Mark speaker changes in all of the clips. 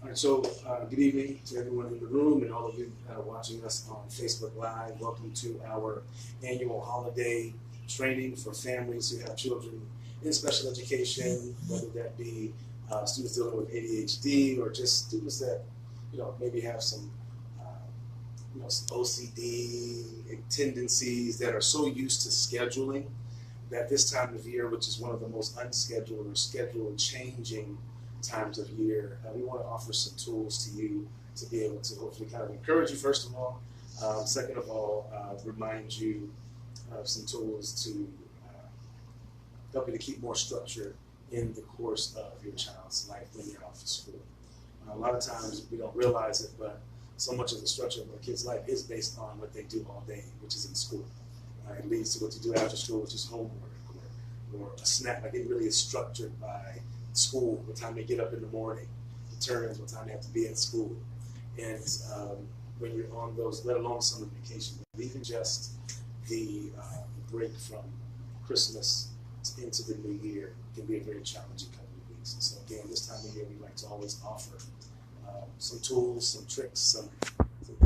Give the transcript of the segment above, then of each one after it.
Speaker 1: All right, so good evening to everyone in the room and all of you watching us on Facebook Live. Welcome to our annual holiday training for families who have children in special education, whether that be students dealing with ADHD or just students that maybe have some some OCD tendencies that are so used to scheduling that this time of year, which is one of the most unscheduled or schedule changing times of year, we want to offer some tools to you to be able to hopefully kind of encourage you, first of all. Second of all, remind you of some tools to help you to keep more structure in the course of your child's life when you're off to school. A lot of times we don't realize it, but so much of the structure of our kids' life is based on what they do all day, which is in school. It leads to what you do after school, which is homework or a snack. Like it really is structured by school, what time they get up in the morning, determines what time they have to be at school. And when you're on those, let alone summer vacation, even just the break from Christmas into the new year can be a very challenging couple of weeks. And so again, this time of year, we like to always offer some tools, some tricks, some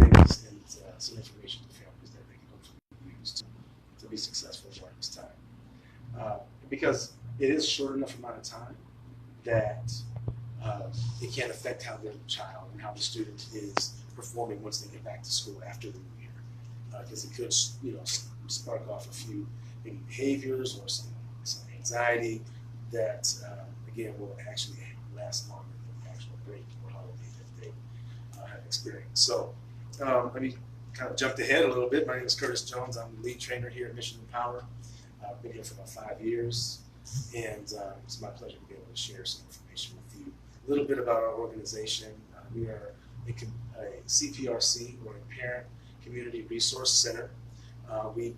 Speaker 1: things, and some information to families that they can hopefully use to be successful during this time. Because it is short enough amount of time that it can affect how the child and how the student is performing once they get back to school after the new year. Because it could, spark off a few maybe behaviors or some anxiety that, again, will actually last longer than the actual break or holiday that they have experienced. So let me kind of jump ahead a little bit. My name is Curtis Jones. I'm the lead trainer here at Mission Empower. I've been here for about 5 years, and it's my pleasure to be able to share some information with you. A little bit about our organization. We are a CPRC, or a Parent Community Resource Center. We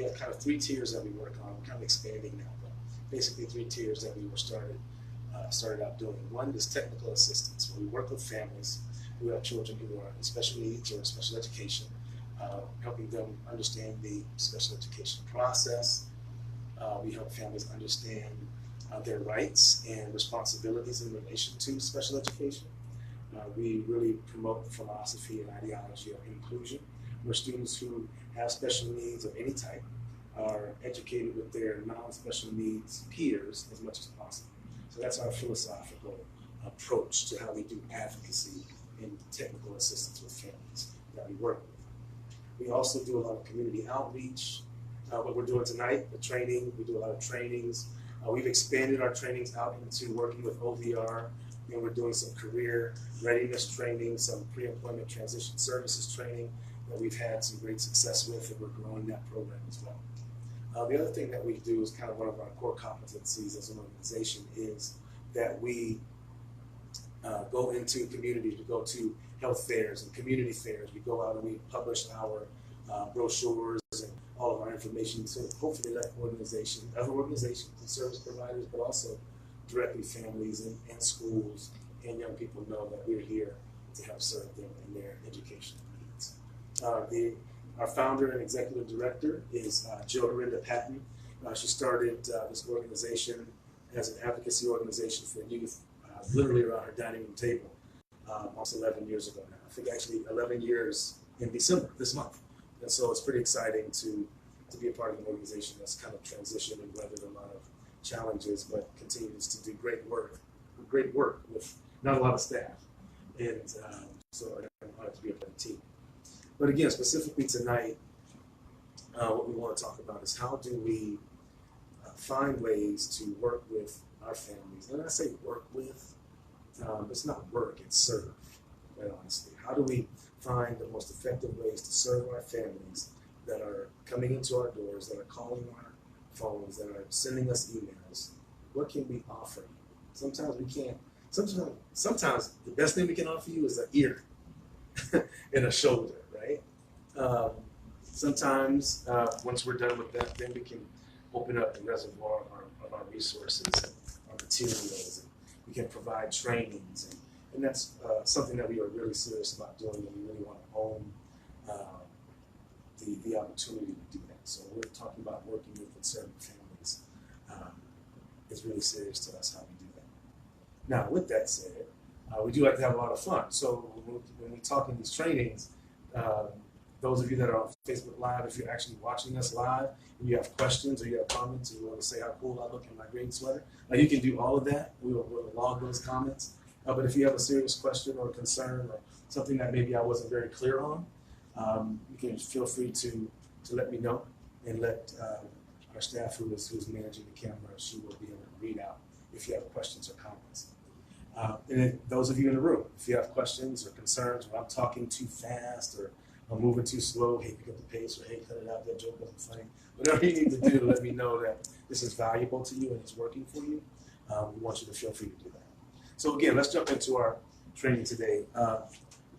Speaker 1: have kind of 3 tiers that we work on. We're kind of expanding now, but basically 3 tiers that we were started out doing. One is technical assistance, where we work with families who have children who are in special needs or special education, helping them understand the special education process. We help families understand their rights and responsibilities in relation to special education. We really promote the philosophy and ideology of inclusion, where students who have special needs of any type are educated with their non-special needs peers as much as possible. So that's our philosophical approach to how we do advocacy and technical assistance with families that we work with. We also do a lot of community outreach. What we're doing tonight, the training, we do a lot of trainings. We've expanded our trainings out into working with OVR, and we're doing some career readiness training, some pre-employment transition services training that we've had some great success with, and we're growing that program as well. The other thing that we do is kind of one of our core competencies as an organization is that we go into communities, we go to health fairs and community fairs. We go out and we publish our brochures and all of our information to hopefully let other organizations and service providers, but also directly families and schools and young people know that we're here to help serve them in their educational needs. Our founder and executive director is Jill Dorinda Patton. She started this organization as an advocacy organization for youth, literally around her dining room table, almost 11 years ago now. I think actually 11 years in December, this month. And so it's pretty exciting to be a part of an organization that's kind of transitioned and weathered a lot of challenges, but continues to do great work with not a lot of staff. And so I'm honored to be a part of the team. But again, specifically tonight, what we want to talk about is how do we find ways to work with our families. And when I say work with, it's not work, it's serve, quite honestly. How do we find the most effective ways to serve our families that are coming into our doors, that are calling our phones, that are sending us emails? What can we offer you? Sometimes we can't. Sometimes the best thing we can offer you is an ear and a shoulder, right? Sometimes once we're done with that, then we can open up the reservoir of our resources and our materials, and we can provide trainings, and that's something that we are really serious about doing, and we really want to own the opportunity to do that. So we're talking about working with and serving families. It's really serious to us how we do that. Now, with that said, We do like to have a lot of fun. So when we talk in these trainings, those of you that are on Facebook Live, if you're actually watching us live and you have questions or you have comments or you want to say how cool I look in my green sweater, you can do all of that. We'll log those comments. But if you have a serious question or concern or something that maybe I wasn't very clear on, you can feel free to let me know and let our staff who's managing the camera, she will be able to read out if you have questions or comments. And then those of you in the room, if you have questions or concerns, or I'm talking too fast or I'm moving too slow, hey, pick up the pace, or hey, cut it out, that joke wasn't funny. Whatever you need to do to let me know that this is valuable to you and it's working for you, we want you to feel free to do that. So again, let's jump into our training today. We're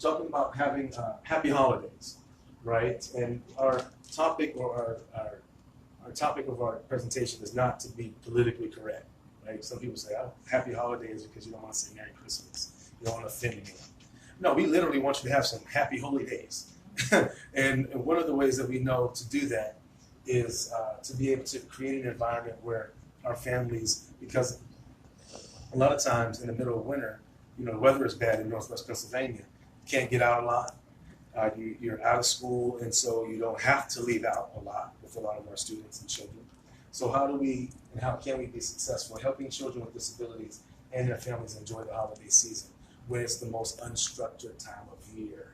Speaker 1: talking about having happy holidays, right? And our topic or our topic of our presentation is not to be politically correct, right? Some people say, oh, happy holidays because you don't want to say Merry Christmas. You don't want to offend anyone. No, we literally want you to have some happy holy days. And one of the ways that we know to do that is to be able to create an environment where our families, because a lot of times in the middle of winter, the weather is bad in Northwest Pennsylvania. You can't get out a lot. You're out of school, and so you don't have to leave out a lot with a lot of our students and children. So how can we be successful helping children with disabilities and their families enjoy the holiday season when it's the most unstructured time of year?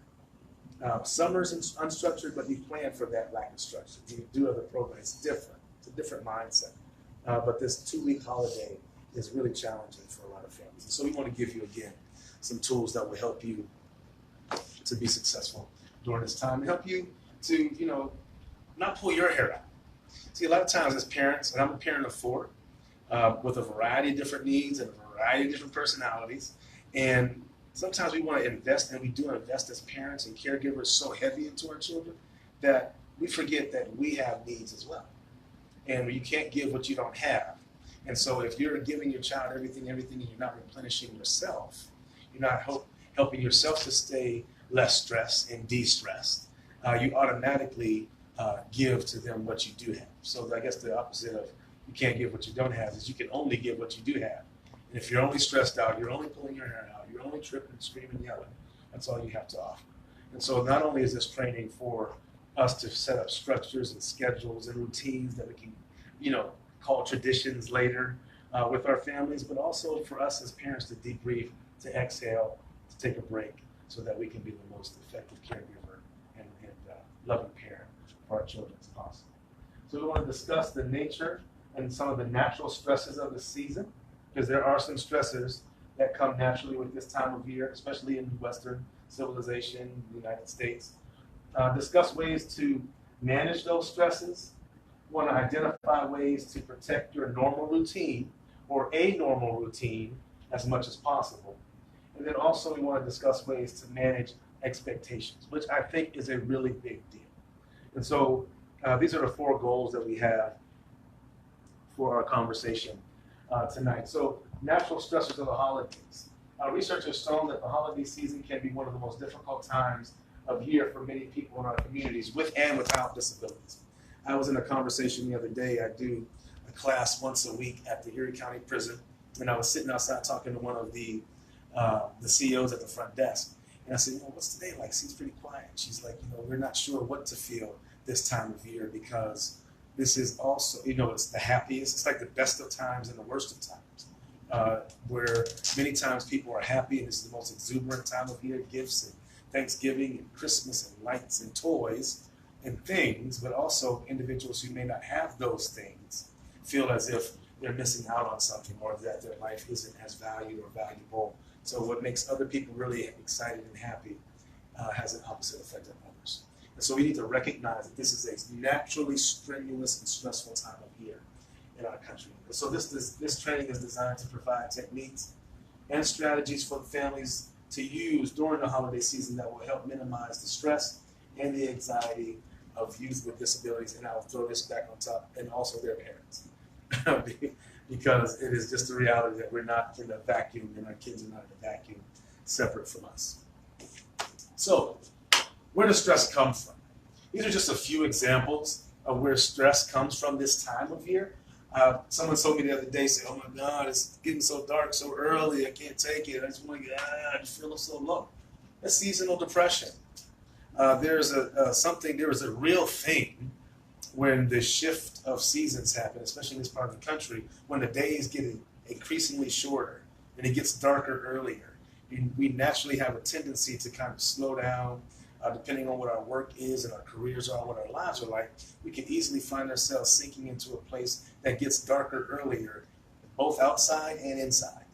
Speaker 1: Summer's unstructured, but you plan for that lack of structure. You do other programs. It's different. It's a different mindset. But this 2-week holiday is really challenging for a lot of families. And so we want to give you, again, some tools that will help you to be successful during this time and help you to, not pull your hair out. See, a lot of times as parents, and I'm a parent of 4, with a variety of different needs and a variety of different personalities, and sometimes we want to invest, and we do invest as parents and caregivers so heavy into our children that we forget that we have needs as well. And you can't give what you don't have. And so if you're giving your child everything, and you're not replenishing yourself, you're not helping yourself to stay less stressed and de-stressed, you automatically give to them what you do have. So I guess the opposite of you can't give what you don't have is you can only give what you do have. And if you're only stressed out, you're only pulling your hair out, you're only tripping, screaming, yelling, that's all you have to offer. And so not only is this training for us to set up structures and schedules and routines that we can, call traditions later with our families, but also for us as parents to debrief, to exhale, to take a break so that we can be the most effective caregiver and loving parent for our children as possible. So we want to discuss the nature and some of the natural stresses of the season, because there are some stressors that come naturally with this time of year, especially in Western civilization, the United States. Discuss ways to manage those stresses. We want to identify ways to protect your normal routine or a normal routine as much as possible. And then also we want to discuss ways to manage expectations, which I think is a really big deal. And so these are the 4 goals that we have for our conversation tonight. So natural stressors of the holidays. Research has shown that the holiday season can be one of the most difficult times of year for many people in our communities with and without disabilities. I was in a conversation the other day. I do a class once a week at the Erie County Prison, and I was sitting outside talking to one of the CEOs at the front desk. And I said, what's today like? She's pretty quiet. She's like, we're not sure what to feel this time of year because this is also, it's the happiest. It's like the best of times and the worst of times, where many times people are happy and this is the most exuberant time of year, gifts and Thanksgiving and Christmas and lights and toys and things, but also individuals who may not have those things feel as if they're missing out on something or that their life isn't as valued or valuable. So what makes other people really excited and happy has an opposite effect on others. And so we need to recognize that this is a naturally strenuous and stressful time of year in our country. And so this training is designed to provide techniques and strategies for families to use during the holiday season that will help minimize the stress and the anxiety of youth with disabilities. And I'll throw this back on top, and also their parents. Because it is just the reality that we're not in a vacuum and our kids are not in a vacuum separate from us. So, where does stress come from? These are just a few examples of where stress comes from this time of year. Someone told me the other day, said, "Oh my God, it's getting so dark so early. I can't take it. I just want to get out. I just feel so low." That's seasonal depression. There was a real thing when the shift of seasons happen, especially in this part of the country, when the days get increasingly shorter and it gets darker earlier. We naturally have a tendency to kind of slow down, depending on what our work is and our careers are, what our lives are like. We can easily find ourselves sinking into a place that gets darker earlier, both outside and inside.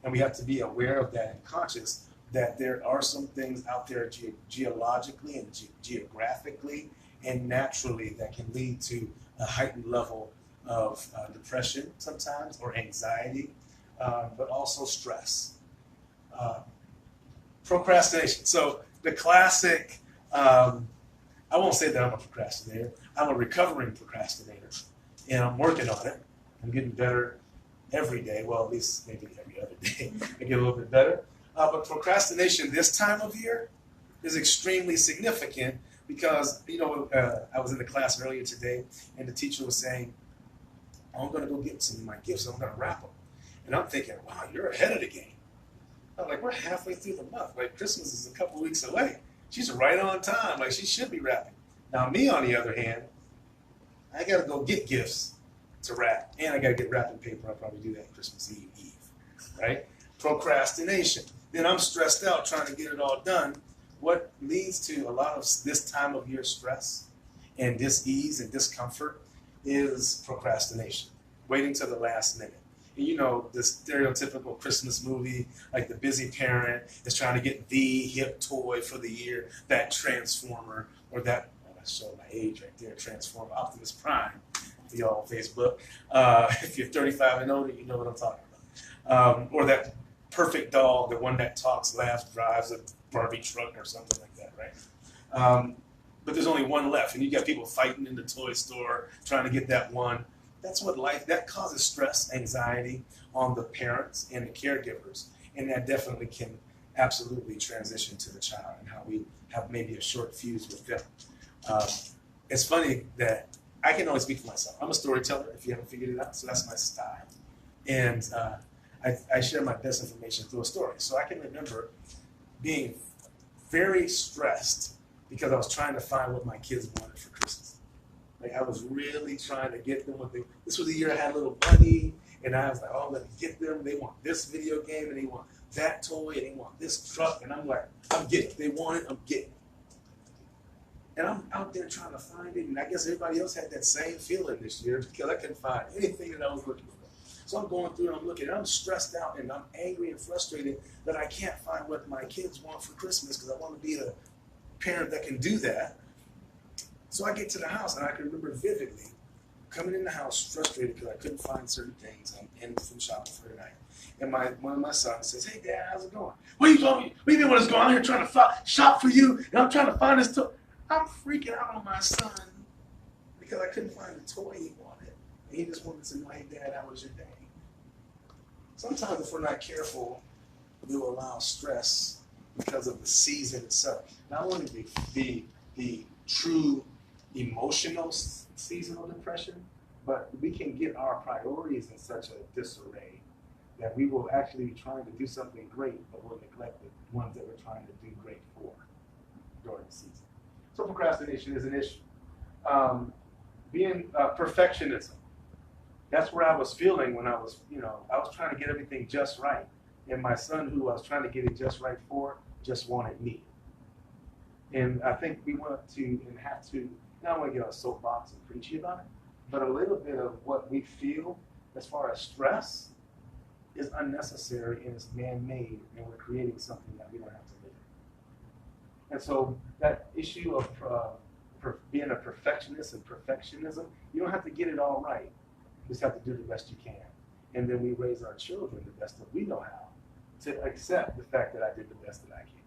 Speaker 1: And we have to be aware of that and conscious that there are some things out there geologically and geographically and naturally that can lead to a heightened level of depression sometimes, or anxiety, but also stress. Procrastination. So the classic, I won't say that I'm a procrastinator. I'm a recovering procrastinator, and I'm working on it. I'm getting better every day. Well, at least maybe every other day. I get a little bit better. But procrastination this time of year is extremely significant because, I was in the class earlier today, and the teacher was saying, "I'm going to go get some of my gifts. I'm going to wrap them." And I'm thinking, wow, you're ahead of the game. I'm like, we're halfway through the month. Like, Christmas is a couple weeks away. She's right on time. Like, she should be wrapping. Now, me, on the other hand, I got to go get gifts to wrap. And I got to get wrapping paper. I'll probably do that Christmas Eve, right? Procrastination. Then I'm stressed out trying to get it all done. What leads to a lot of this time of year stress and dis-ease and discomfort is procrastination, waiting till the last minute. And the stereotypical Christmas movie, like the busy parent is trying to get the hip toy for the year, that Transformer, or that, I show my age right there, Transformer, Optimus Prime, for y'all on Facebook. If you're 35 and older, you know what I'm talking about. Or that perfect doll, the one that talks, laughs, drives a Barbie truck or something like that, right? But there's only one left, and you got people fighting in the toy store trying to get that one. That's what that causes stress, anxiety on the parents and the caregivers, and that definitely can absolutely transition to the child and how we have maybe a short fuse with them. It's funny that I can only speak for myself. I'm a storyteller, if you haven't figured it out, so that's my style. And I share my best information through a story. So I can remember being very stressed because I was trying to find what my kids wanted for Christmas. Like, I was really trying to get them this was the year I had a little money, and I was like, oh, let me get them. They want this video game, and they want that toy, and they want this truck. And I'm like, I'm getting it. They want it, I'm getting it. And I'm out there trying to find it, and I guess everybody else had that same feeling this year because I couldn't find anything that I was looking for. So I'm going through and I'm looking, and I'm stressed out, and I'm angry and frustrated that I can't find what my kids want for Christmas because I want to be the parent that can do that. So I get to the house, and I can remember vividly coming in the house frustrated because I couldn't find certain things. I'm in from shopping for the night. And one of my sons says, "Hey, Dad, how's it going?" "What are you doing? What do you mean what is going on? I'm here trying to shop for you, and I'm trying to find this toy." I'm freaking out on my son because I couldn't find the toy he wanted. And he just wanted to know, "Hey, Dad, how was your day?" Sometimes if we're not careful, we will allow stress because of the season itself. Not only the true emotional seasonal depression, but we can get our priorities in such a disarray that we will actually be trying to do something great, but we'll neglect the ones that we're trying to do great for during the season. So procrastination is an issue. Being perfectionism. That's where I was feeling when I was trying to get everything just right. And my son, who I was trying to get it just right for, just wanted me. And I think we want to and have to, not want to get on a soapbox and preachy about it, but a little bit of what we feel as far as stress is unnecessary and it's man-made, and we're creating something that we don't have to live in. And so that issue of being a perfectionist and perfectionism, you don't have to get it all right. You just have to do the best you can. And then we raise our children the best that we know how to accept the fact that I did the best that I can.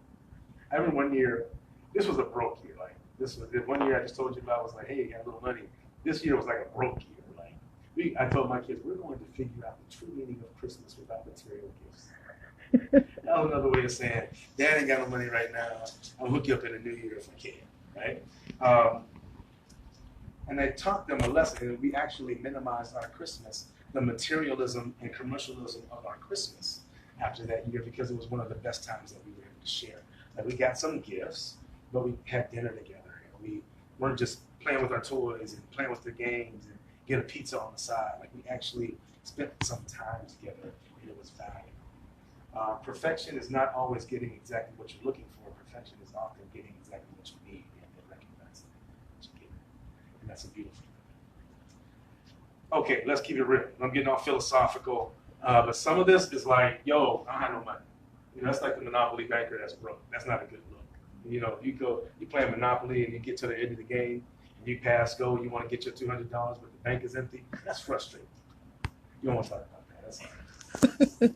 Speaker 1: I remember one year, this was a broke year. Like, this was the one year I just told you about. I was like, hey, you got a little money. This year was like a broke year. Like, I told my kids, we're going to figure out the true meaning of Christmas without material gifts. That was another way of saying, Dad ain't got no money right now. I'll hook you up in the new year if I can, right? And they taught them a lesson, and we actually minimized our Christmas, the materialism and commercialism of our Christmas after that year, because it was one of the best times that we were able to share. Like, we got some gifts, but we had dinner together, and we weren't just playing with our toys and playing with the games and get a pizza on the side. Like, we actually spent some time together, and it was valuable. Perfection is not always getting exactly what you're looking for. Perfection is often getting exactly what you need and then recognizing what you get. And that's a beautiful thing. Okay, let's keep it real. I'm getting all philosophical, but some of this is like, yo, I don't have no money. You know, that's like the Monopoly banker that's broke. That's not a good look. You know, you play Monopoly and you get to the end of the game, and you pass go, you want to get your $200, but the bank is empty. That's frustrating. You don't want to talk about that. That's all right.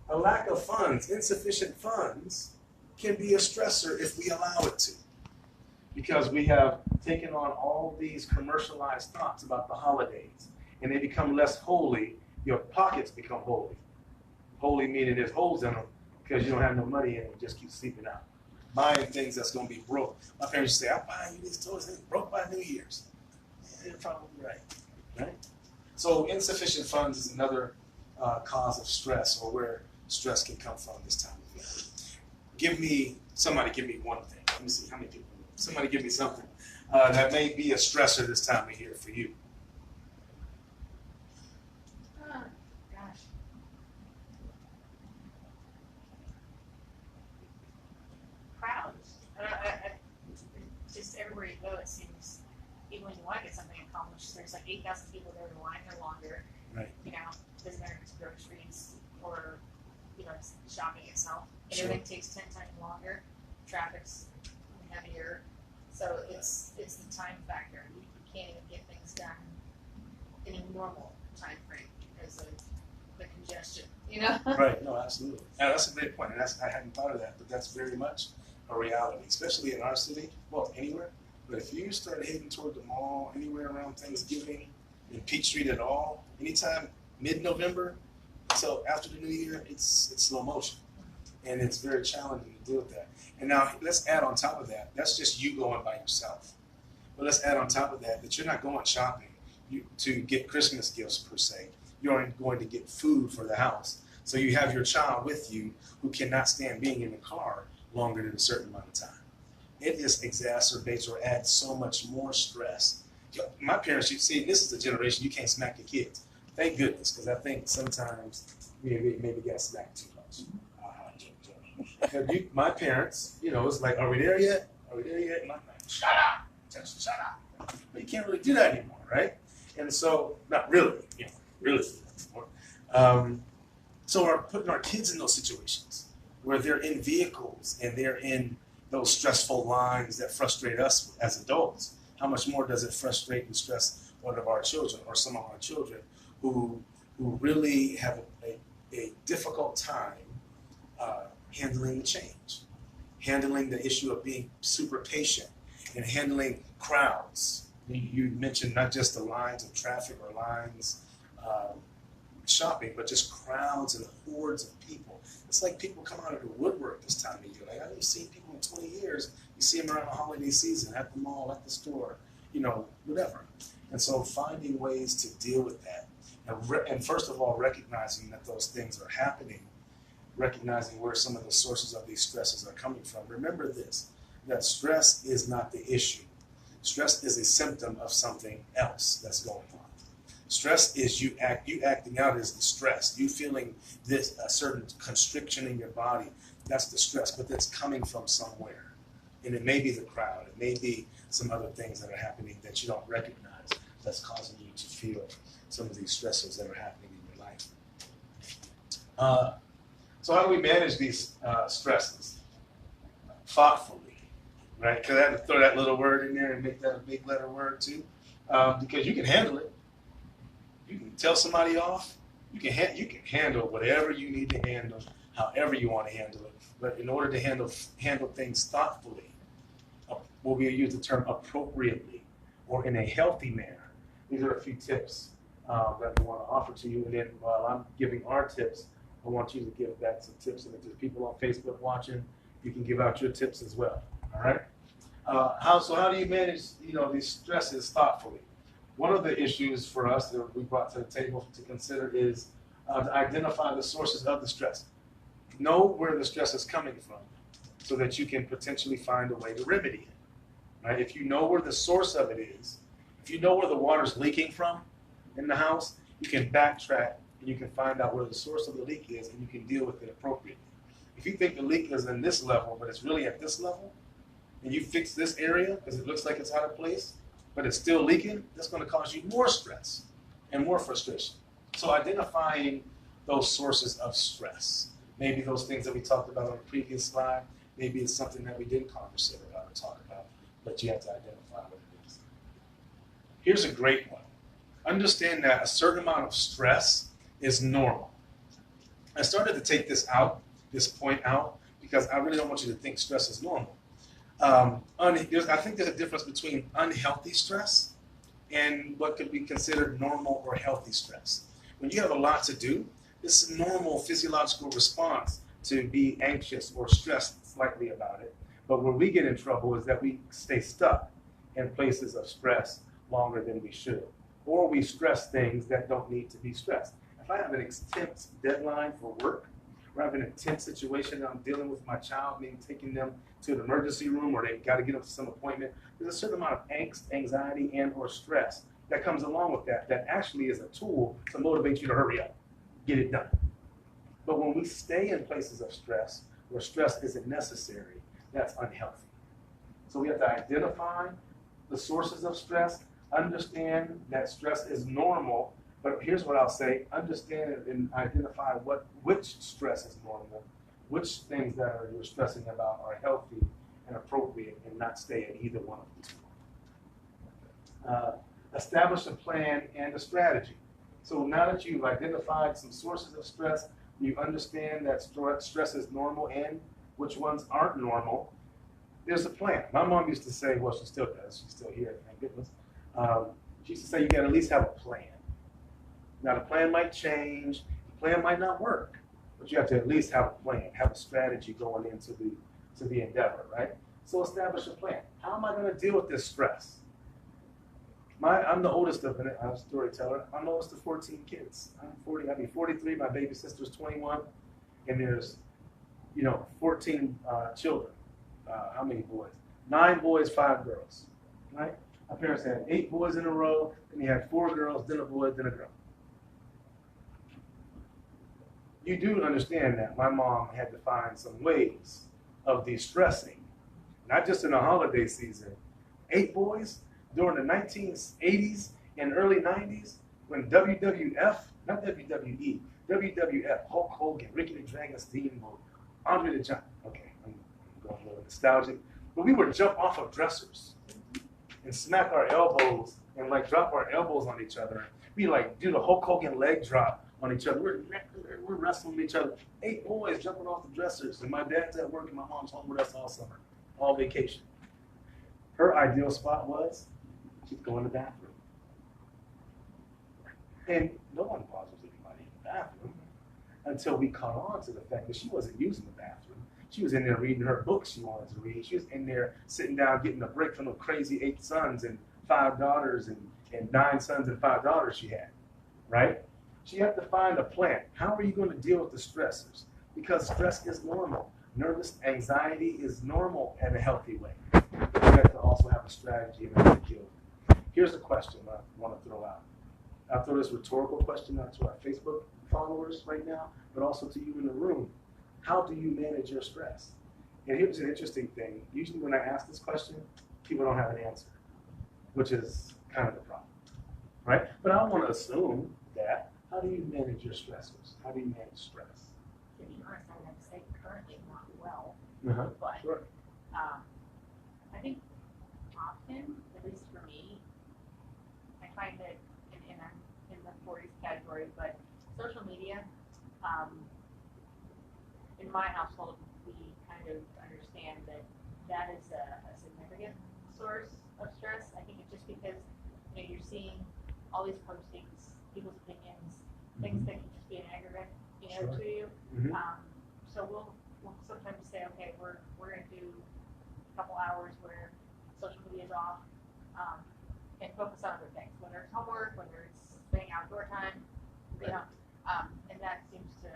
Speaker 1: A lack of funds, insufficient funds, can be a stressor if we allow it to. Because we have taken on all these commercialized thoughts about the holidays, and they become less holy. Your pockets become holy. Holy meaning there's holes in them because you don't have no money and you just keep sleeping out. Buying things that's going to be broke. My parents used to say, I'm buying you these toys that broke by New Year's. Yeah, you're probably right. So insufficient funds is another cause of stress, or where stress can come from this time of year. Somebody give me one thing. Let me see how many people. Somebody give me something that may be a stressor this time of year for you.
Speaker 2: Gosh. Crowds. Just everywhere you go, it seems, even when you want to get something accomplished, there's like 8,000 people there in line or longer.
Speaker 1: Right.
Speaker 2: You know, doesn't matter if it's groceries or, you know, it's shopping itself. And
Speaker 1: Sure.
Speaker 2: everything takes 10 times longer. Traffic's heavier. So it's the time factor. You can't even get things done in a normal time frame because of the congestion, you know?
Speaker 1: Right, no, absolutely. Yeah, that's a great point. And I hadn't thought of that, but that's very much a reality, especially in our city, well, anywhere. But if you start heading toward the mall, anywhere around Thanksgiving, in Peach Street at all, anytime mid-November, so after the new year, it's slow motion. And it's very challenging to deal with that. And now let's add on top of that, that's just you going by yourself. But let's add on top of that you're not going shopping to get Christmas gifts per se. You're going to get food for the house. So you have your child with you who cannot stand being in the car longer than a certain amount of time. It just exacerbates or adds so much more stress. My parents, you see, this is the generation you can't smack your kids. Thank goodness, because I think sometimes we maybe get smacked too much. My parents, you know, it's like, are we there yet? Are we there yet? And I'm like, shut up, just shut up. But you can't really do that anymore, right? And so, not really, you know, really anymore. So we're putting our kids in those situations where they're in vehicles and they're in those stressful lines that frustrate us as adults. How much more does it frustrate and stress one of our children or some of our children who really have a difficult time handling the change, handling the issue of being super patient, and handling crowds. You mentioned not just the lines of traffic or lines shopping, but just crowds and hordes of people. It's like people come out of the woodwork this time of year. Like, I haven't seen people in 20 years. You see them around the holiday season, at the mall, at the store, you know, whatever. And so finding ways to deal with that. And first of all, recognizing that those things are happening, recognizing where some of the sources of these stresses are coming from. Remember this, that stress is not the issue. Stress is a symptom of something else that's going on. Stress is you acting out is the stress. You feeling this, a certain constriction in your body, that's the stress, but that's coming from somewhere. And it may be the crowd, it may be some other things that are happening that you don't recognize that's causing you to feel some of these stresses that are happening in your life. So how do we manage these stresses? Thoughtfully, right? Because I had to throw that little word in there and make that a big letter word too, because you can handle it. You can tell somebody off. You can handle whatever you need to handle, however you want to handle it. But in order to handle things thoughtfully, we'll use the term appropriately or in a healthy manner. These are a few tips that we want to offer to you. And then while I'm giving our tips, I want you to give back some tips. And if there's people on Facebook watching, you can give out your tips as well. All right?
Speaker 3: How do you manage, these stresses thoughtfully? One of the issues for us that we brought to the table to consider is to identify the sources of the stress. Know where the stress is coming from so that you can potentially find a way to remedy it. Right? If you know where the source of it is, if you know where the water's leaking from in the house, you can backtrack and you can find out where the source of the leak is and you can deal with it appropriately. If you think the leak is in this level, but it's really at this level, and you fix this area because it looks like it's out of place, but it's still leaking, that's going to cause you more stress and more frustration. So identifying those sources of stress, maybe those things that we talked about on the previous slide, maybe it's something that we didn't conversate about or talk about, but you have to identify what it is. Here's a great one. Understand that a certain amount of stress is normal. I started to take this point out, because I really don't want you to think stress is normal. I think there's a difference between unhealthy stress and what could be considered normal or healthy stress. When you have a lot to do, it's a normal physiological response to be anxious or stressed slightly about it. But where we get in trouble is that we stay stuck in places of stress longer than we should. Or we stress things that don't need to be stressed. If I have an intense deadline for work, or I have an intense situation that I'm dealing with my child, maybe taking them to an emergency room, or they've got to get them to some appointment, there's a certain amount of angst, anxiety, and or stress that comes along with that actually is a tool to motivate you to hurry up, get it done. But when we stay in places of stress, where stress isn't necessary, that's unhealthy. So we have to identify the sources of stress, understand that stress is normal, but here's what I'll say: understand and identify which stress is normal, which things that you're stressing about are healthy and appropriate, and not stay in either one of these. Establish a plan and a strategy. So now that you've identified some sources of stress, you understand that stress is normal and which ones aren't normal, there's a plan. My mom used to say, well, she still does, she's still here, thank goodness. She used to say you gotta at least have a plan. Now the plan might change, the plan might not work, but you have to at least have a plan, have a strategy going into the endeavor, right? So establish a plan. How am I gonna deal with this stress? I'm the oldest of it. I'm a storyteller. I'm the oldest of 14 kids. I'm 43. My baby sister's 21, and there's, 14 children. How many boys? 9 boys, 5 girls. Right? My parents had 8 boys in a row, and they had 4 girls, then a boy, then a girl. You do understand that my mom had to find some ways of de-stressing, not just in the holiday season. 8 boys. During the 1980s and early 90s, when WWF, not WWE, WWF, Hulk Hogan, Ricky the Dragon Steamboat, Andre the Giant, okay, I'm going a little nostalgic, but we would jump off of dressers and smack our elbows and drop our elbows on each other. We do the Hulk Hogan leg drop on each other. We're wrestling each other. 8 boys jumping off the dressers, and my dad's at work and my mom's home with us all summer, all vacation. Her ideal spot was she'd go in the bathroom. And no one bothers anybody in the bathroom until we caught on to the fact that she wasn't using the bathroom. She was in there reading her books she wanted to read. She was in there sitting down getting a break from the crazy 8 sons and 5 daughters and 9 sons and 5 daughters she had, right? So you have to find a plan. How are you going to deal with the stressors? Because stress is normal. Nervous anxiety is normal in a healthy way. But you have to also have a strategy in order to deal with it. Here's a question I want to throw out. I'll throw this rhetorical question out to our Facebook followers right now, but also to you in the room. How do you manage your stress? And here's an interesting thing. Usually when I ask this question, people don't have an answer, which is kind of the problem, right? But I want to assume that, how do you manage your stressors? How do you manage stress?
Speaker 2: To be honest, I would have to say currently not well, but
Speaker 3: Sure.
Speaker 2: I think often, at least for me, I find that, and I'm in the 40s category, but social media, in my household, we kind of understand that is a significant source of stress. I think it's just because you're seeing all these postings, people's opinions, things that can just be an aggravate,
Speaker 3: Sure.
Speaker 2: to you.
Speaker 3: Mm-hmm.
Speaker 2: So we'll sometimes say, okay, we're going to do a couple hours where days off, and focus on other things, whether it's homework, whether it's spending outdoor time, you know, and that seems to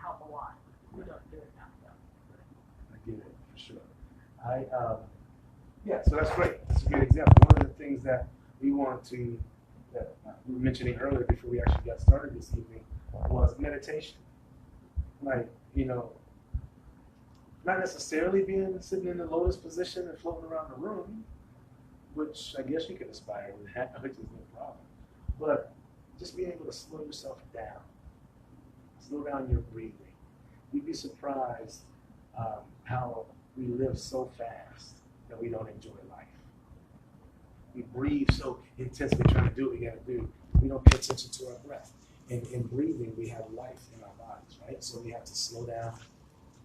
Speaker 2: help a lot. We don't do it enough though.
Speaker 3: I get it, for sure. Yeah, so that's great. That's a great example. One of the things that we wanted to, that we were mentioning earlier before we actually got started this evening, was meditation. Like, you know, not necessarily sitting in the lotus position and floating around the room, which I guess you could aspire to that, which is no problem. But just being able to slow yourself down, slow down your breathing. You'd be surprised how we live so fast that we don't enjoy life. We breathe so intensely trying to do what we got to do. We don't pay attention to our breath. And in breathing, we have life in our bodies, right? So we have to slow down,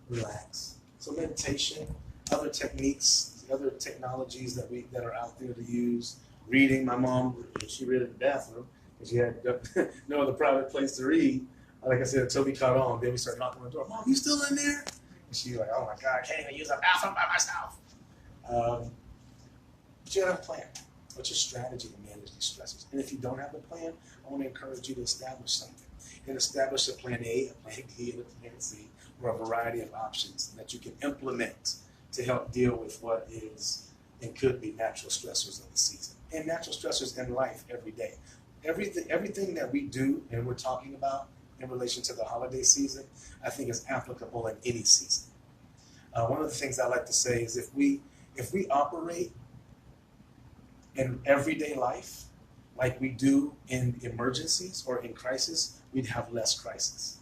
Speaker 3: relax. So meditation, other techniques, other technologies that are out there to use. Reading, my mom, she read in the bathroom because she had no other private place to read. Like I said, until we caught on, then we started knocking on the door. Mom, you still in there? And she's like, oh my God, I can't even use a bathroom by myself. But you gotta have a plan. What's your strategy to manage these stresses? And if you don't have a plan, I want to encourage you to establish something. And establish a plan A, a plan B, and a plan C, or a variety of options that you can implement to help deal with what is and could be natural stressors of the season. And natural stressors in life every day. Everything that we do and we're talking about in relation to the holiday season, I think is applicable in any season. One of the things I like to say is if we operate in everyday life like we do in emergencies or in crisis, we'd have less crisis.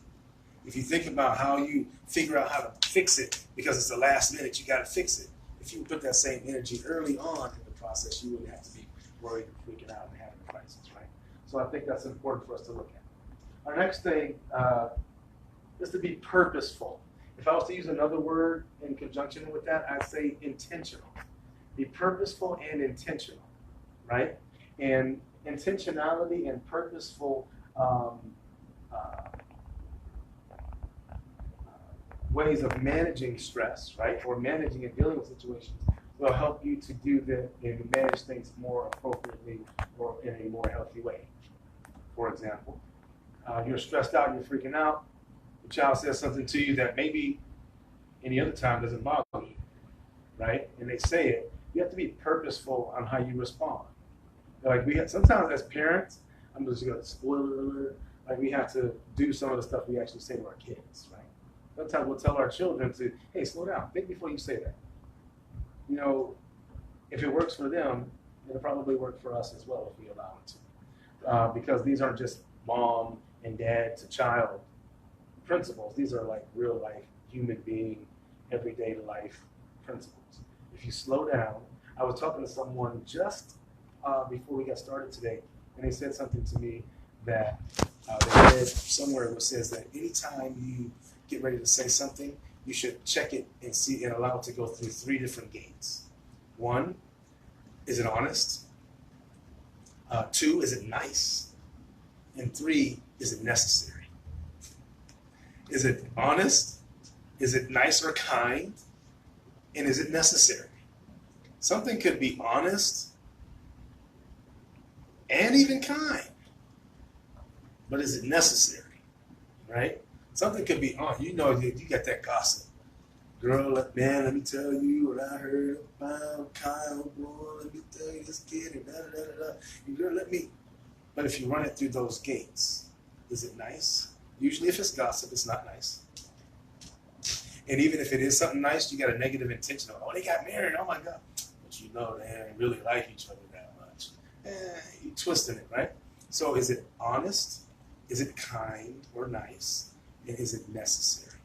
Speaker 3: If you think about how you figure out how to fix it because it's the last minute, you got to fix it. If you put that same energy early on in the process, you wouldn't have to be worried and freaking out and having a crisis, right? So I think that's important for us to look at. Our next thing is to be purposeful. If I was to use another word in conjunction with that, I'd say intentional. Be purposeful and intentional, right? And intentionality and purposeful ways of managing stress, right? Or managing and dealing with situations will help you to do that and manage things more appropriately or in a more healthy way. For example, you're stressed out, you're freaking out, the child says something to you that maybe any other time doesn't bother you, right? And they say it, you have to be purposeful on how you respond. Like sometimes as parents, I'm just going to spoiler alert, like we have to do some of the stuff we actually say to our kids, right? Sometimes we'll tell our children to, hey, slow down, think before you say that. You know, if it works for them, it'll probably work for us as well if we allow it to. Because these aren't just mom and dad to child principles. These are like real life, human being, everyday life principles. If you slow down, I was talking to someone just before we got started today, and they said something to me that they read somewhere where it says that anytime you get ready to say something, you should check it and see and allow it to go through 3 different gates. 1, is it honest? 2, is it nice? And 3, is it necessary? Is it honest? Is it nice or kind? And is it necessary? Something could be honest and even kind, but is it necessary, right? Something could be on. You know, you got that gossip. Girl, man, let me tell you what I heard about Kyle, boy. Let me tell you this kid, and da-da-da-da-da. And girl, let me. But if you run it through those gates, is it nice? Usually if it's gossip, it's not nice. And even if it is something nice, you got a negative intention. Oh, they got married. Oh, my God. But you know they don't really like each other that much. You're twisting it, right? So is it honest? Is it kind or nice? And is it necessary?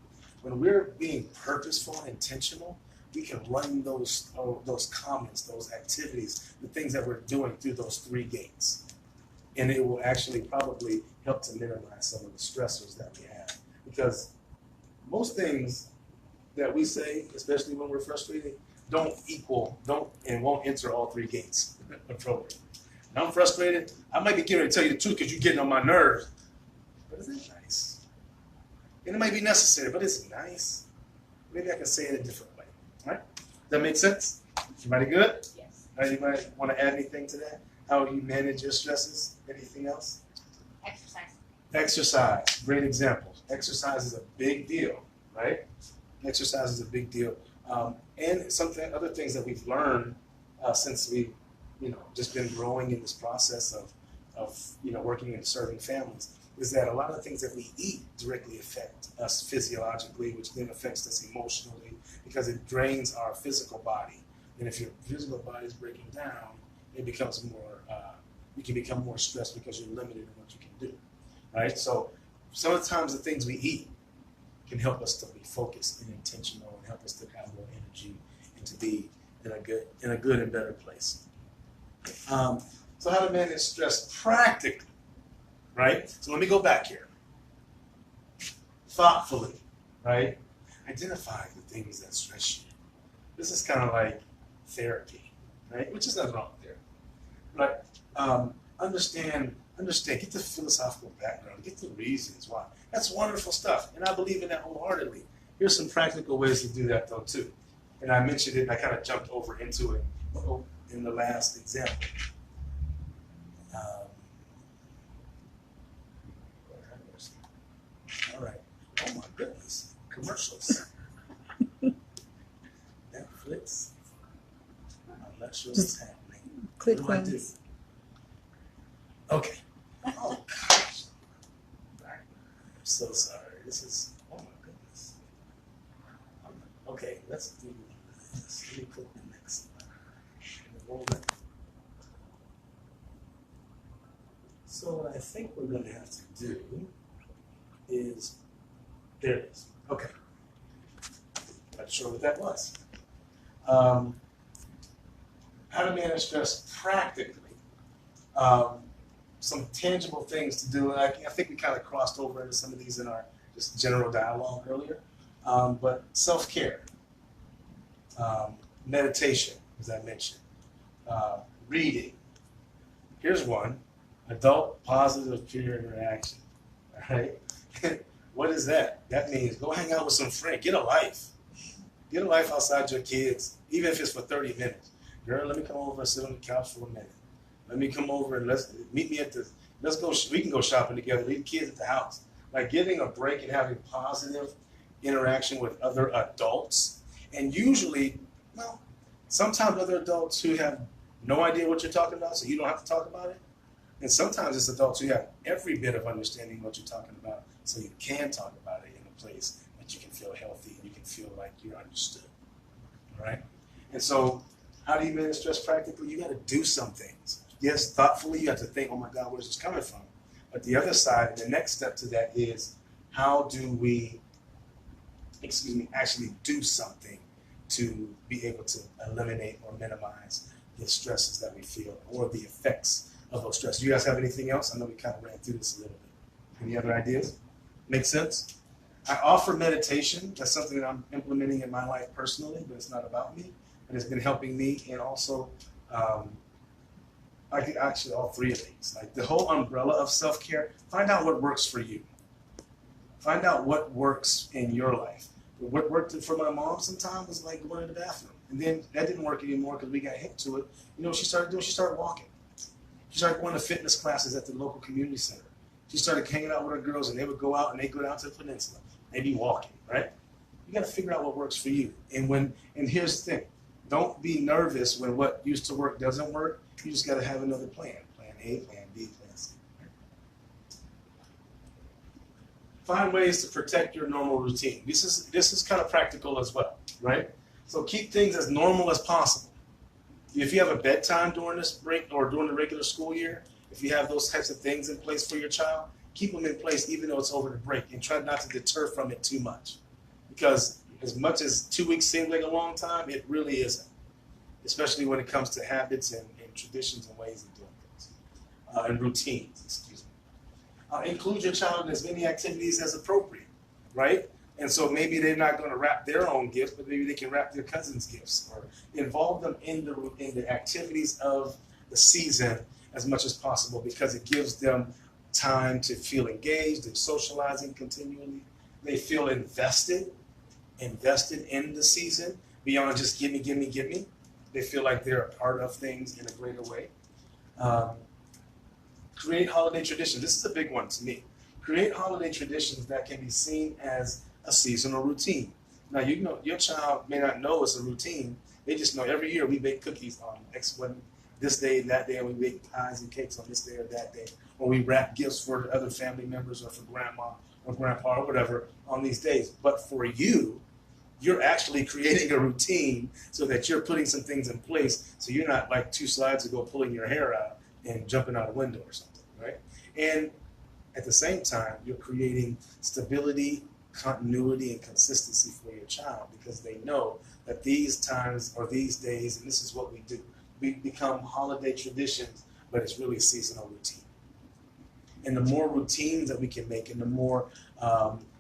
Speaker 3: When we're being purposeful and intentional, we can run those comments, those activities, the things that we're doing through those 3 gates. And it will actually probably help to minimize some of the stressors that we have. Because most things that we say, especially when we're frustrated, don't and won't enter all 3 gates appropriately. And I'm frustrated, I might be getting ready to tell you the truth because you're getting on my nerves. But is it nice? And it might be necessary, but it's nice. Maybe I can say it a different way. Right? Does that make sense? Everybody good?
Speaker 2: Yes.
Speaker 3: Anybody want to add anything to that? How do you manage your stresses? Anything else?
Speaker 2: Exercise.
Speaker 3: Exercise, great example. Exercise is a big deal, right? Exercise is a big deal. And other things that we've learned since we've, just been growing in this process of working and serving families is that a lot of the things that we eat directly affect us physiologically, which then affects us emotionally because it drains our physical body. And if your physical body is breaking down, it becomes more, you can become more stressed because you're limited in what you can do, right? So sometimes the things we eat can help us to be focused and intentional and help us to have more energy and to be in a good and better place. So how to manage stress practically, right? So let me go back here. Thoughtfully, right? Identify the things that stress you. This is kind of like therapy, right? Which is nothing wrong with therapy, right? Understand, get the philosophical background, get the reasons why. That's wonderful stuff, and I believe in that wholeheartedly. Here's some practical ways to do that, though, too. And I mentioned it, and I kind of jumped over into it in the last example. All right. Oh, my goodness. Commercials. Netflix. I'm not sure what's happening.
Speaker 4: Click
Speaker 3: What do I do?
Speaker 4: ones.
Speaker 3: Okay. Oh, gosh. I'm so sorry. This is, oh my goodness. Okay, let's do this. Let me click the next one. So what I think we're going to have to do is, there it is. Okay. Not sure what that was. How to manage stress practically. Some tangible things to do. And I think we kind of crossed over into some of these in our just general dialogue earlier. But self-care, meditation, as I mentioned, reading. Here's one, adult positive peer interaction. All right? What is that? That means go hang out with some friends. Get a life. Get a life outside your kids, even if it's for 30 minutes. Girl, let me come over and sit on the couch for a minute. Let me come over and meet me we can go shopping together, leave the kids at the house. Like getting a break and having positive interaction with other adults. And usually, well, sometimes other adults who have no idea what you're talking about, so you don't have to talk about it. And sometimes it's adults who have every bit of understanding what you're talking about, so you can talk about it in a place that you can feel healthy and you can feel like you're understood. All right? And so, how do you manage stress practically? You got to do some things. Yes, thoughtfully, you have to think, oh my God, where's this coming from? But the other side, the next step to that is, how do we, actually do something to be able to eliminate or minimize the stresses that we feel or the effects of those stresses? Do you guys have anything else? I know we kind of ran through this a little bit. Any other ideas? Make sense? I offer meditation. That's something that I'm implementing in my life personally, but it's not about me. And it's been helping me, and also, actually all three of these. Like the whole umbrella of self-care, find out what works for you. Find out what works in your life. What worked for my mom sometimes was like going to the bathroom. And then that didn't work anymore because we got hip to it. You know what she started doing? She started walking. She started going to fitness classes at the local community center. She started hanging out with her girls, and they would go out and they go down to the peninsula. They'd be walking, right? You got to figure out what works for you. And here's the thing. Don't be nervous when what used to work doesn't work. You just got to have another plan. Plan A, plan B, plan C. Find ways to protect your normal routine. This is kind of practical as well, right? So keep things as normal as possible. If you have a bedtime during this break or during the regular school year, if you have those types of things in place for your child, keep them in place even though it's over the break, and try not to deter from it too much. Because as much as 2 weeks seems like a long time, it really isn't. Especially when it comes to habits and traditions and ways of doing things. And routines, excuse me. Include your child in as many activities as appropriate, right? And so maybe they're not going to wrap their own gifts, but maybe they can wrap their cousin's gifts, or involve them in the activities of the season as much as possible, because it gives them time to feel engaged and socializing continually. They feel invested in the season beyond just give me.
Speaker 1: They feel like they're a part of things in a greater way. Create holiday traditions. This is a big one to me. Create holiday traditions that can be seen as a seasonal routine. Now, you know, your child may not know it's a routine. They just know every year we bake cookies on X one, this day, that day, and we bake pies and cakes on this day or that day. Or we wrap gifts for other family members or for grandma or grandpa or whatever on these days. But for you, you're actually creating a routine so that you're putting some things in place so you're not like 2 slides ago pulling your hair out and jumping out a window or something, right? And at the same time, you're creating stability, continuity, and consistency for your child because they know that these times or these days, and this is what we do, we become holiday traditions, but it's really a seasonal routine. And the more routines that we can make and the more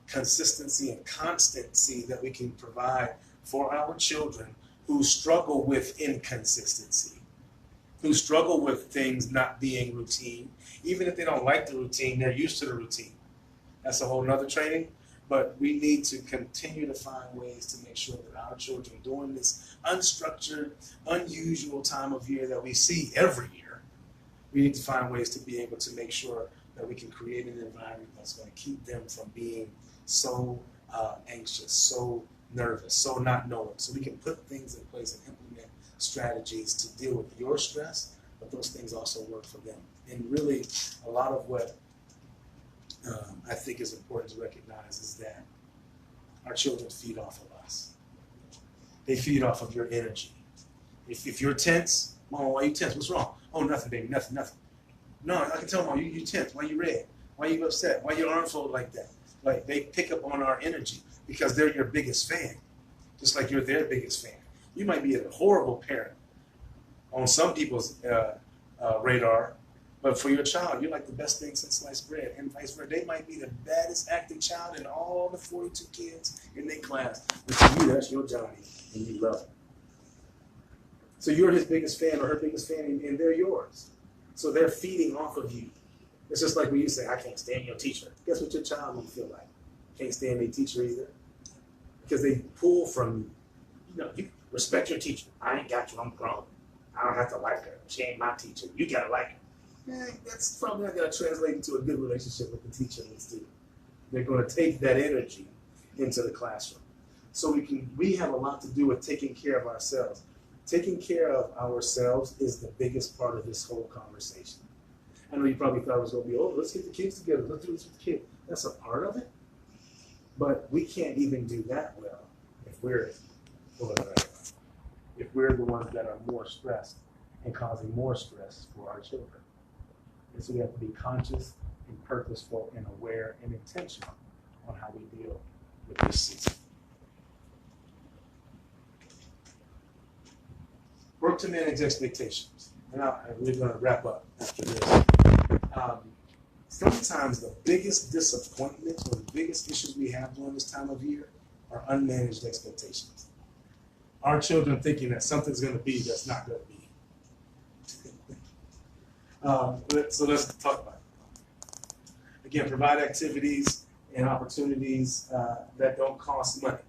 Speaker 1: consistency and constancy that we can provide for our children who struggle with inconsistency, who struggle with things not being routine. Even if they don't like the routine, they're used to the routine. That's a whole nother training. But we need to continue to find ways to make sure that our children, during this unstructured, unusual time of year that we see every year, we need to find ways to be able to make sure that we can create an environment that's going to keep them from being so anxious, so nervous, so not knowing. So we can put things in place and implement strategies to deal with your stress, but those things also work for them. And really, a lot of what I think is important to recognize is that our children feed off of us. They feed off of your energy. If you're tense, Mom, why are you tense? What's wrong? Oh, nothing, baby, nothing. No, I can tell Mom, you tense. Why you red? Why you upset? Why your arm folded like that? Like they pick up on our energy because they're your biggest fan, just like you're their biggest fan. You might be a horrible parent on some people's radar, but for your child, you're like the best thing since sliced bread, and vice versa. They might be the baddest acting child in all the 42 kids in their class, but to you, that's your Johnny, and you love him. So you're his biggest fan or her biggest fan, and they're yours. So they're feeding off of you. It's just like when you say, I can't stand your teacher. Guess what your child will feel like? Can't stand their teacher either. Because they pull from you. You know, you respect your teacher. I ain't got you, I'm grown. I don't have to like her. She ain't my teacher. You gotta like her. That's probably not gonna translate into a good relationship with the teacher and the student. They're gonna take that energy into the classroom. So we have a lot to do with taking care of ourselves. Taking care of ourselves is the biggest part of this whole conversation. I know you probably thought it was going to be, oh, let's get the kids together. Let's do this with the kids. That's a part of it. But we can't even do that well if we're the ones that are more stressed and causing more stress for our children. And so we have to be conscious and purposeful and aware and intentional on how we deal with this season. Work to manage expectations. And we're going to wrap up after this. Sometimes the biggest disappointments or the biggest issues we have during this time of year are unmanaged expectations. Our children thinking that something's going to be that's not going to be. So let's talk about it. Again, provide activities and opportunities that don't cost money.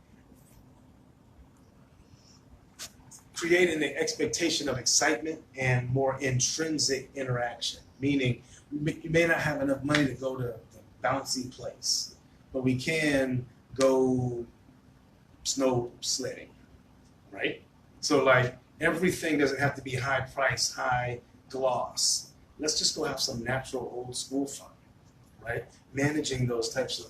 Speaker 1: Create an expectation of excitement and more intrinsic interaction, meaning you may not have enough money to go to the bouncy place, but we can go snow sledding, right? So like everything doesn't have to be high price, high gloss. Let's just go have some natural old school fun, right? Managing those types of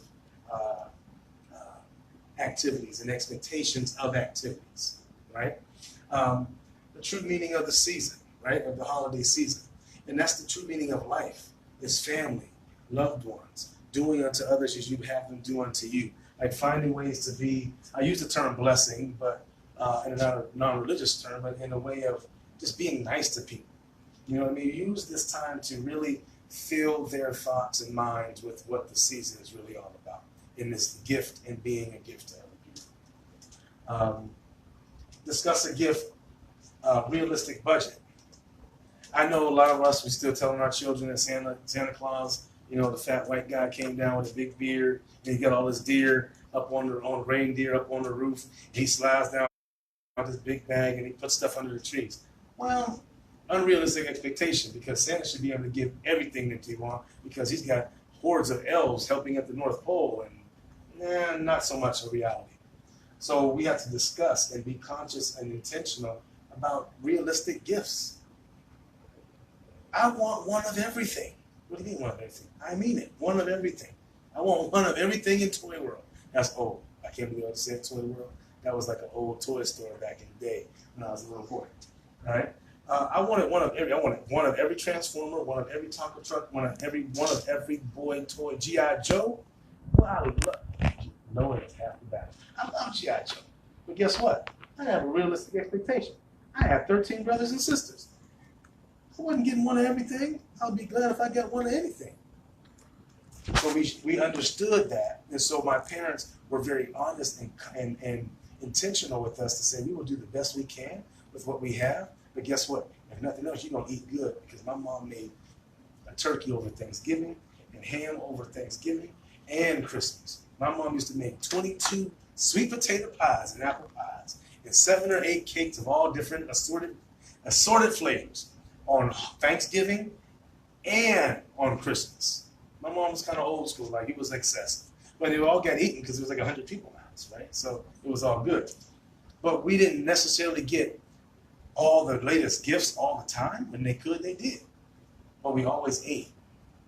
Speaker 1: activities and expectations of activities, right? The true meaning of the season, right? Of the holiday season. And that's the true meaning of life. It's family, loved ones, doing unto others as you have them do unto you. Like finding ways to be, I use the term blessing, but in a non-religious term, but in a way of just being nice to people. You know what I mean? Use this time to really fill their thoughts and minds with what the season is really all about in this gift and being a gift to other people. Discuss a gift, realistic budget. I know a lot of us, we're still telling our children that Santa Claus, you know, the fat white guy came down with a big beard and he got all his deer up on the reindeer up on the roof. He slides down this big bag and he puts stuff under the trees. Well, unrealistic expectation because Santa should be able to give everything that they want because he's got hordes of elves helping at the North Pole and not so much a reality. So we have to discuss and be conscious and intentional about realistic gifts. I want one of everything. What do you mean one of everything? I mean it, one of everything. I want one of everything in Toy World. That's old. I can't believe I said Toy World. That was like an old toy store back in the day when I was a little boy. All right. I wanted one of every. I wanted one of every Transformer, one of every Tonka truck, one of every boy toy. G.I. Joe. Well, I love. Knowing it's half the battle. I love G.I. Joe. But guess what? I have a realistic expectation. I have 13 brothers and sisters. I wasn't getting one of everything. I'll be glad if I got one of anything. So we understood that, and so my parents were very honest and intentional with us to say we will do the best we can with what we have. But guess what? If nothing else, you're gonna eat good because my mom made a turkey over Thanksgiving and ham over Thanksgiving and Christmas. My mom used to make 22 sweet potato pies and apple pies and 7 or 8 cakes of all different assorted flavors on Thanksgiving and on Christmas. My mom was kind of old school, like it was excessive. But they all got eaten because there was like 100 people in the house, right? So it was all good. But we didn't necessarily get all the latest gifts all the time. When they could, they did. But we always ate.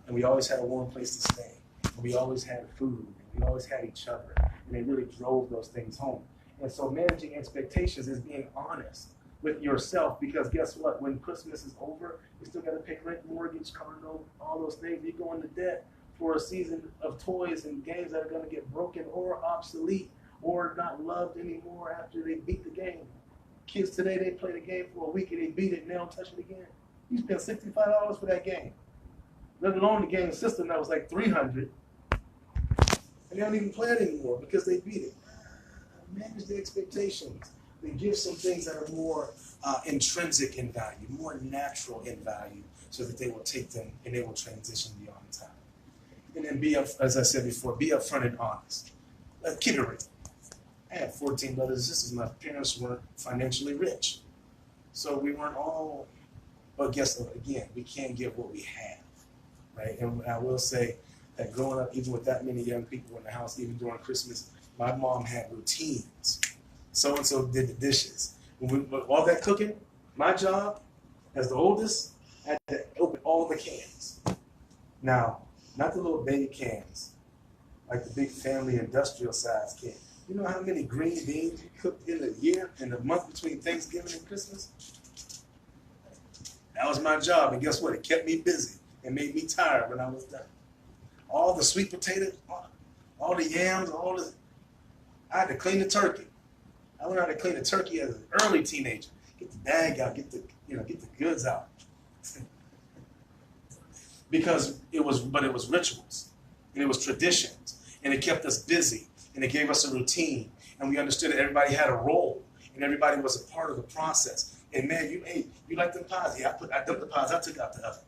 Speaker 1: And we always had a warm place to stay. And we always had food. And we always had each other. And they really drove those things home. And so managing expectations is being honest with yourself, because guess what? When Christmas is over, you still got to pay rent, mortgage, car note, all those things. You go into debt for a season of toys and games that are going to get broken or obsolete or not loved anymore after they beat the game. Kids today, they play the game for a week and they beat it and they don't touch it again. You spend $65 for that game. Let alone the game system that was like $300, and they don't even play it anymore because they beat it. Manage the expectations. They give some things that are more intrinsic in value, more natural in value, so that they will take them and they will transition beyond time. And then be up, as I said before, be upfront and honest. Keep it real. I had 14 brothers and sisters. My parents weren't financially rich, so we weren't all. But guess what? Again, we can't give what we have, right? And I will say that growing up, even with that many young people in the house, even during Christmas, my mom had routines. So-and-so did the dishes. With all that cooking, my job as the oldest, I had to open all the cans. Now, not the little baby cans, like the big family industrial size can. You know how many green beans you cooked in a year, in the month between Thanksgiving and Christmas? That was my job, and guess what? It kept me busy and made me tired when I was done. All the sweet potatoes, all the yams, I had to clean the turkey. I learned how to clean a turkey as an early teenager. Get the bag out, get the goods out. Because it was rituals, and it was traditions, and it kept us busy, and it gave us a routine, and we understood that everybody had a role, and everybody was a part of the process. And man, you like them pies? Yeah, I dumped the pies, I took out the oven.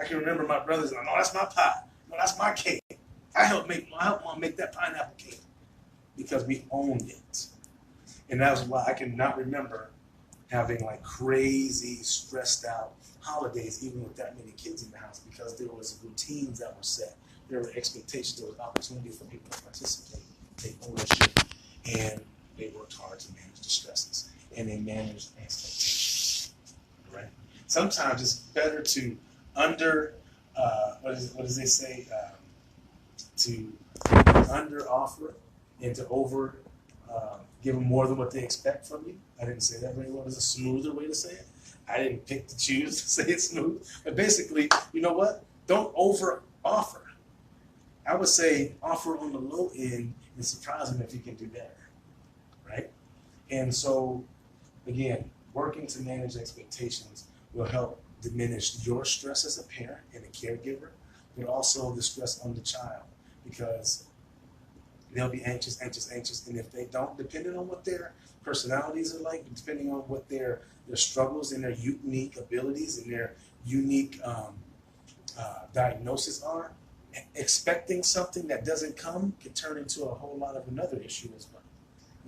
Speaker 1: I can remember my brothers, no, that's my pie. No, that's my cake. I helped mom make that pineapple cake because we owned it. And that's why I cannot remember having like crazy, stressed out holidays, even with that many kids in the house, because there was routines that were set. There were expectations, there was opportunity for people to participate, take ownership, and they worked hard to manage the stresses, and they managed expectations, right? Sometimes it's better to what does they say? To under offer and to over give them more than what they expect from you. I didn't say that very well. There's a smoother way to say it. I didn't pick to choose to say it smooth. But basically, you know what? Don't over offer. I would say offer on the low end and surprise them if you can do better, right? And so, again, working to manage expectations will help diminish your stress as a parent and a caregiver, but also the stress on the child, because they'll be anxious, and if they don't, depending on what their personalities are like, depending on what their struggles and their unique abilities and their unique diagnosis are, expecting something that doesn't come can turn into a whole lot of another issue as well.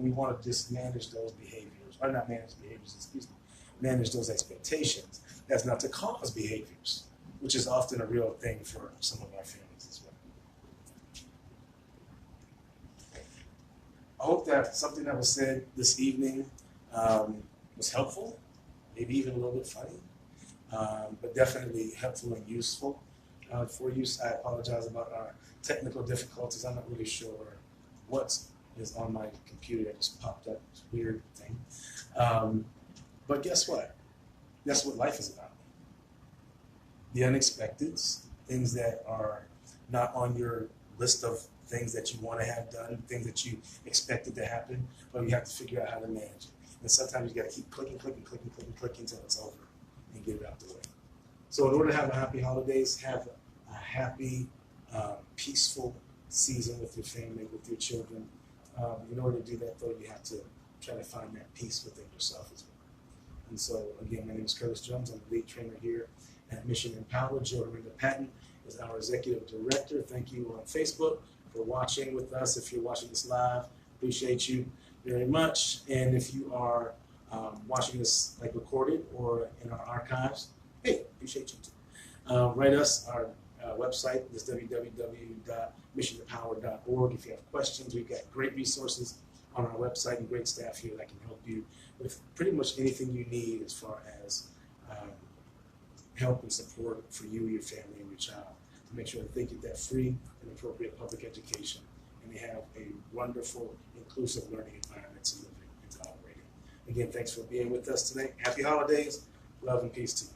Speaker 1: and we want to just manage those behaviors, or not manage behaviors, excuse me, manage those expectations. That's not to cause behaviors, which is often a real thing for some of our families as well. I hope that something that was said this evening was helpful, maybe even a little bit funny, but definitely helpful and useful for you. I apologize about our technical difficulties. I'm not really sure what is on my computer that just popped up. It's a weird thing. But guess what? That's what life is about. The unexpecteds, things that are not on your list of things that you want to have done, things that you expected to happen, but you have to figure out how to manage it. And sometimes you got to keep clicking until it's over and get it out the way. So in order to have a happy holidays, have a happy, peaceful season with your family, with your children. In order to do that, though, you have to try to find that peace within yourself as well. And so, again, my name is Curtis Jones. I'm the lead trainer here at Mission Empower. Joe Dorinda Patton is our executive director. Thank you on Facebook for watching with us. If you're watching this live, appreciate you very much. And if you are watching this like recorded or in our archives, hey, appreciate you too. Write us. Our website is www.missionempower.org. If you have questions, we've got great resources on our website and great staff here that can help you with pretty much anything you need as far as help and support for you, your family, and your child to make sure that they get that free and appropriate public education and they have a wonderful, inclusive learning environment to live in and to operate in. Again, thanks for being with us today. Happy holidays. Love and peace to you.